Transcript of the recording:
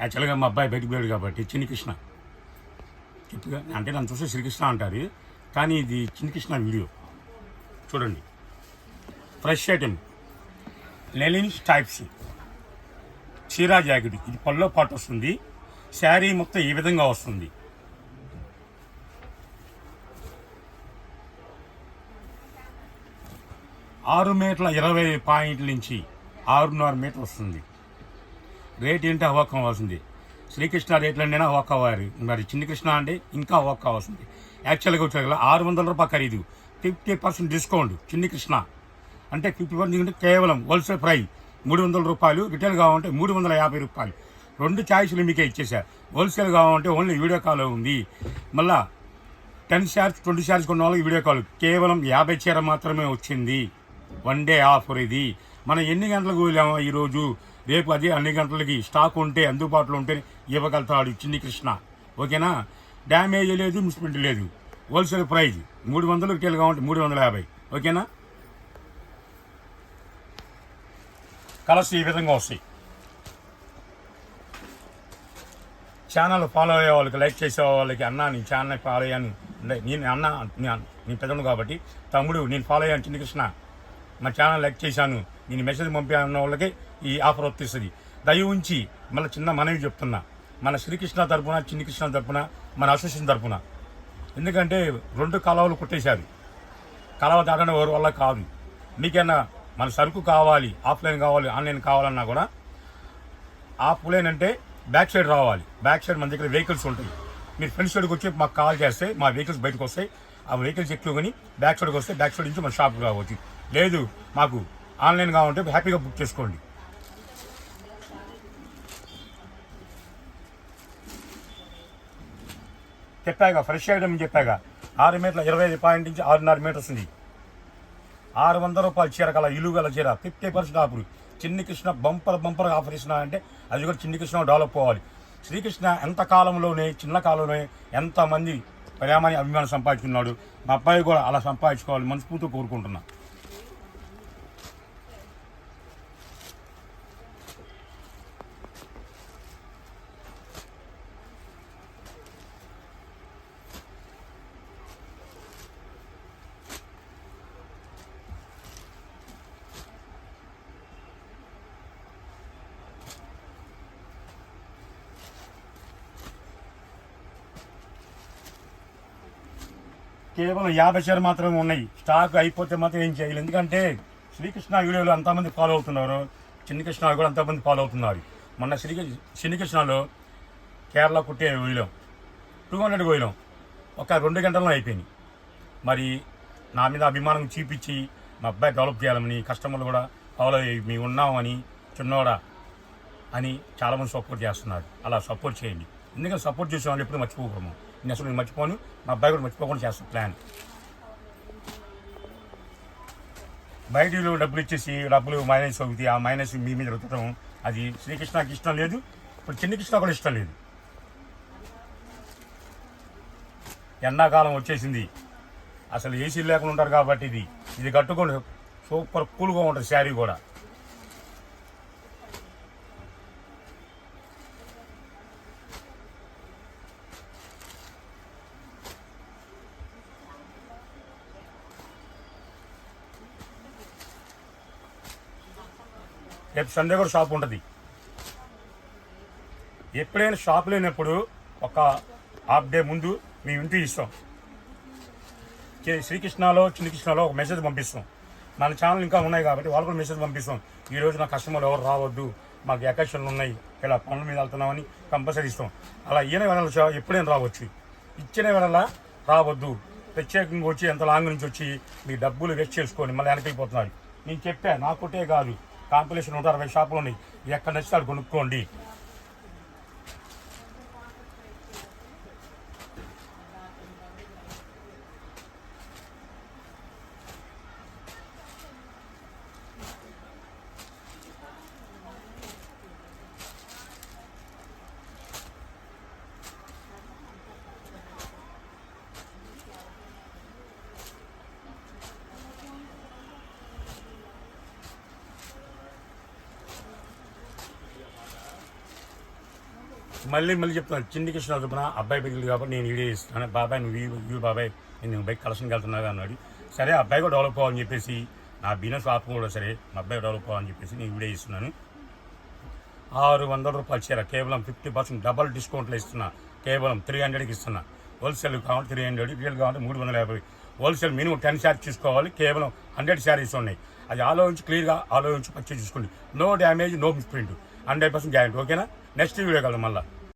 యాక్చువల్గా మా అబ్బాయి బయటకు పోయాడు కాబట్టి చిన్ని కృష్ణ చెప్పుగా అంటే నన్ను చూస్తే శ్రీకృష్ణ అంటారు, కానీ ఇది చిన్ని కృష్ణ వీడియో చూడండి. ఫ్రెష్ ఐటమ్ లెనిన్ టైప్స్ చీరా జాకెట్, ఇది పళ్ళో పాటు వస్తుంది. శారీ మొత్తం ఈ విధంగా వస్తుంది. ఆరు మీటర్ల 20 పాయింట్ల నుంచి 6.5 మీటర్ వస్తుంది. రేట్ ఏంటి అవాక్ కావాల్సింది. శ్రీకృష్ణ రేట్లన్నైనా అవాక్ అవ్వాలి, మరి చిన్ని కృష్ణ అంటే ఇంకా అవాక్ కావాల్సింది. యాక్చువల్గా వచ్చే 600 రూపాయలు ఖరీదు, 50% డిస్కౌంట్. చిన్ని కృష్ణ అంటే 50% కేవలం హోల్సేల్ ప్రైస్ 300 రూపాయలు, రిటైల్ కావాలంటే 350 రూపాయలు. 2 ఛాయిస్లు మీకే ఇచ్చేసారు. హోల్సేల్ కావాలంటే ఓన్లీ వీడియో కాల్ ఉంది. మళ్ళా 10 షేర్స్ 20 షేర్స్ కొన్న వాళ్ళకి వీడియో కాల్ కేవలం 50 చీర మాత్రమే వచ్చింది. 1 డే ఆఫర్ ఇది. మనం ఎన్ని గంటలకు వెళ్ళామో ఈరోజు, రేపు అదే అన్ని గంటలకి స్టాక్ ఉంటే అందుబాటులో ఉంటే ఇవ్వగలుగుతాడు చిన్ని కృష్ణ. ఓకేనా? డ్యామేజ్ లేదు, మిస్ప్రింట్ లేదు. హోల్సేల్ ప్రైజ్ 300, రిటైల్ కావాలంటే 350. ఓకేనా? కలర్స్ ఈ విధంగా వస్తాయి. ఛానల్ ఫాలో అయ్యే వాళ్ళకి, లైక్ చేసే వాళ్ళకి, అన్న నీ ఛానల్ ఫాలో అయ్యాను, నేను అన్న నేను పెద్దను కాబట్టి తమ్ముడు నేను ఫాలో అయ్యాను చిన్ని కృష్ణ, మా ఛానల్ లైక్ చేశాను, నేను మెసేజ్ పంపాను వాళ్ళకి ఈ ఆఫర్ వర్తిస్తుంది. దయ ఉంచి మళ్ళీ చిన్న మనవి చెప్తున్నా, మన శ్రీకృష్ణ తరపున, చిన్ని కృష్ణ తరపున, మన అసోసియేషన్ తరపున. ఎందుకంటే 2 కాలువలు కొట్టేశారు. కాలువ దాటడం ఎవరి వల్ల కాదు. మీకైనా మన సరుకు కావాలి, ఆఫ్లైన్ కావాలి, ఆన్లైన్ కావాలన్నా కూడా ఆఫ్లైన్ అంటే బ్యాక్ సైడ్ రావాలి. బ్యాక్ సైడ్ మన దగ్గర వెహికల్స్ ఉంటాయి. మీరు ఫ్రంట్ సైడ్కి వచ్చి మాకు కాల్ చేస్తే మా వెహికల్స్ బయటకు వస్తాయి. ఆ వెహికల్స్ ఎక్కువని బ్యాక్ సైడ్కి వస్తే బ్యాక్ సైడ్ నుంచి మన షాప్కి రావచ్చు. లేదు మాకు ఆన్లైన్ కావాలంటే హ్యాపీగా బుక్ చేసుకోండి. చెప్పాగా ఫ్రెష్ ఐటమ్ చెప్పాగా. 6 మీటర్ల 25 పాయింట్ నుంచి 6.5 మీటర్స్ ఉంది. 600 రూపాయల చీర కల ఇలుగల చీర 50% offer. Chinni Krishna bumper offer ఇస్తున్నా అంటే అది కూడా చిన్ని కృష్ణ డెవలప్ అవ్వాలి. శ్రీకృష్ణ ఎంత కాలంలోనే, చిన్న కాలంలోనే ఎంతమంది ప్రేమని అభిమానం సంపాదించుకున్నాడు. మా అబ్బాయి కూడా అలా సంపాదించుకోవాలి మనస్ఫూర్తిగా కోరుకుంటున్నా. కేవలం 50 షేర్ మాత్రమే ఉన్నాయి. స్టాక్ అయిపోతే మాత్రం ఏం చేయాలి. ఎందుకంటే శ్రీకృష్ణ వీడియోలో ఎంతమంది ఫాలో అవుతున్నారు, చిన్ని కృష్ణ కూడా ఎంతమంది ఫాలో అవుతున్నారు. మొన్న చిన్ని కృష్ణలో కేరళ కుట్టే పోయిలాం, 200 పోయిలాం, ఒక 2 గంటల్లో అయిపోయింది. మరి నా మీద అభిమానం చూపించి మా అబ్బాయి డెవలప్ చేయాలని, కస్టమర్లు కూడా ఫాలో అయ్యి మేము ఉన్నామని, చిన్నోడా అని చాలామంది సపోర్ట్ చేస్తున్నారు. అలా సపోర్ట్ చేయండి. ఎందుకంటే సపోర్ట్ చేసే వాళ్ళు ఎప్పుడు మర్చిపోకము. నేను అసలు నేను మర్చిపోను, మా అబ్బాయి కూడా మర్చిపోకుండా చేస్తాను ప్లాన్. బయటలో డబ్బులు ఇచ్చేసి డబ్బులు మైనస్ అవుతుంది, ఆ మైనస్ మీ మీద రుద్దడం అది శ్రీకృష్ణకి ఇష్టం లేదు. ఇప్పుడు చిన్ని కృష్ణ కూడా ఇష్టం లేదు. ఎండాకాలం వచ్చేసింది, అసలు ఏసీ లేకుండా ఉంటారు కాబట్టి ఇది కట్టుకొని సూపర్ కూల్గా ఉంటుంది శారీ కూడా. రేపు సండే కూడా షాప్ ఉంటుంది. ఎప్పుడైనా షాప్ లేనప్పుడు ఒక హాఫ్ డే ముందు మేము ఇంటికి ఇస్తాం. శ్రీకృష్ణలో, చిన్ని కృష్ణలో ఒక మెసేజ్ పంపిస్తాం. మన ఛానల్ ఇంకా ఉన్నాయి కాబట్టి వాళ్ళు కూడా మెసేజ్ పంపిస్తాం. ఈరోజు నా కస్టమర్లు ఎవరు రావద్దు, మాకు అకేషన్లు ఉన్నాయి, ఇలా పనుల మీద వెళ్తున్నామని కంపల్సరీ ఇస్తాం. అలా ఈయన వేళ ఎప్పుడైనా రావచ్చు, ఇచ్చిన వేళ రావద్దు. ప్రత్యేకంగా వచ్చి ఎంత లాంగ్ నుంచి వచ్చి మీ డబ్బులు వేస్ట్ చేసుకొని మళ్ళీ వెనకెళ్ళిపోతున్నారు. నేను చెప్పా, నాకుంటే కాదు, కాంపిటీషన్ 160 షాపులు ఉన్నాయి, ఎక్కడ నచ్చితే అది కొనుక్కోండి. మళ్ళీ చెప్తున్నాను, చిన్ని కృష్ణ చొప్పున అబ్బాయి పెరిగింది కాబట్టి నేను వీడియో ఇస్తున్నాను. బాబాయ్ నువ్వు బాబాయ్ నేను బైక్ కలెక్షన్కి వెళ్తున్నావు అన్నాడు. సరే అబ్బాయి కూడా డెవలప్ అవ్వాలని చెప్పేసి నా బిజినెస్ ఆప్ కూడా సరే మా అబ్బాయి డెవలప్ అవ్వాలని చెప్పేసి నేను వీడియో ఇస్తున్నాను. 600 రూపాయల చీర కేవలం 50% డబల్ డిస్కౌంట్లో ఇస్తున్నా. కేవలం 300కి ఇస్తున్నా. హోల్సేల్ కావాలి 300, రీటైల్ కావాలి 350. హోల్సేల్ మినిమం 10 శారీస్ తీసుకోవాలి. కేవలం 100 శారీస్ ఉన్నాయి. అది ఆలోచించి క్లియర్గా ఆలోచించి పర్చేజ్ చేసుకోండి. No damage, no misprint, 100% guarantee. ఓకేనా? నెక్స్ట్ వీడియో కలదు మళ్ళీ.